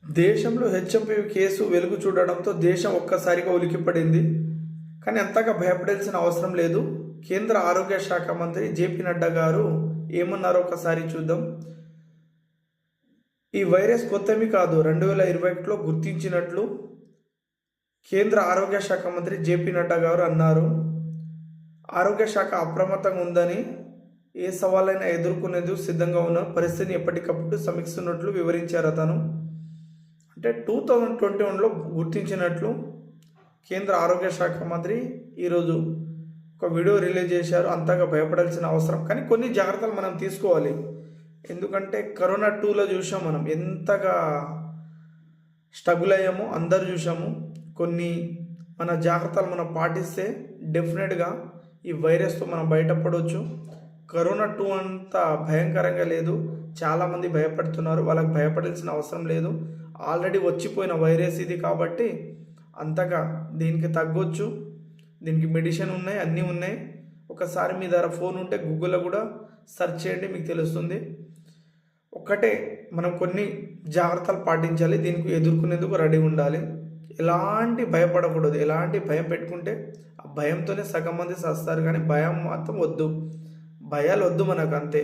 దేశంలో HMPV case వెలుగు చూడడంతో దేశం ఒక్కసారిగా ఉలిక్కిపడింది. కానీ అంతగా భయపడాల్సిన అవసరం లేదు. కేంద్ర ఆరోగ్య శాఖ మంత్రి జేపీ నడ్డా గారు ఏమన్నారో ఒకసారి చూద్దాం. ఈ వైరస్ కొత్తమి కాదు, 2021లో గుర్తించినట్లు కేంద్ర ఆరోగ్య శాఖ మంత్రి జేపీ నడ్డా గారు అన్నారు. ఆరోగ్య శాఖ అప్రమత్తంగా ఉందని, ఏ సవాలైనా ఎదుర్కొనేందుకు సిద్ధంగా ఉన్న పరిస్థితిని ఎప్పటికప్పుడు సమీక్షిస్తున్నట్లు వివరించారు. అతను అంటే 2021లో గుర్తించినట్లు కేంద్ర ఆరోగ్య శాఖ మంత్రి ఈరోజు ఒక వీడియో రిలీజ్ చేశారు. అంతగా భయపడాల్సిన అవసరం కానీ కొన్ని జాగ్రత్తలు మనం తీసుకోవాలి. ఎందుకంటే కరోనా 2లో చూసాం, మనం ఎంతగా స్ట్రగుల్ అయ్యామో అందరు చూసాము. కొన్ని మన జాగ్రత్తలు మనం పాటిస్తే డెఫినెట్గా ఈ వైరస్తో మనం బయటపడవచ్చు. కరోనా 2 అంత భయంకరంగా లేదు. చాలామంది భయపడుతున్నారు, వాళ్ళకి భయపడాల్సిన అవసరం లేదు. ఆల్రెడీ వచ్చిపోయిన వైరస్ ఇది కాబట్టి అంతగా దీనికి తగ్గొచ్చు. దీనికి మెడిసిన్ ఉన్నాయి, అన్నీ ఉన్నాయి. ఒకసారి మీ దగ్గర ఫోన్ ఉంటే గూగుల్లో కూడా సెర్చ్ చేయండి, మీకు తెలుస్తుంది. ఒక్కటే మనం కొన్ని జాగ్రత్తలు పాటించాలి, దీనికి ఎదుర్కొనేందుకు రెడీ ఉండాలి. ఎలాంటి భయపడకూడదు. ఎలాంటి భయం పెట్టుకుంటే ఆ భయంతోనే సగం మంది చస్తారు. కానీ భయం మాత్రం వద్దు, భయాలు వద్దు మనకు, అంతే.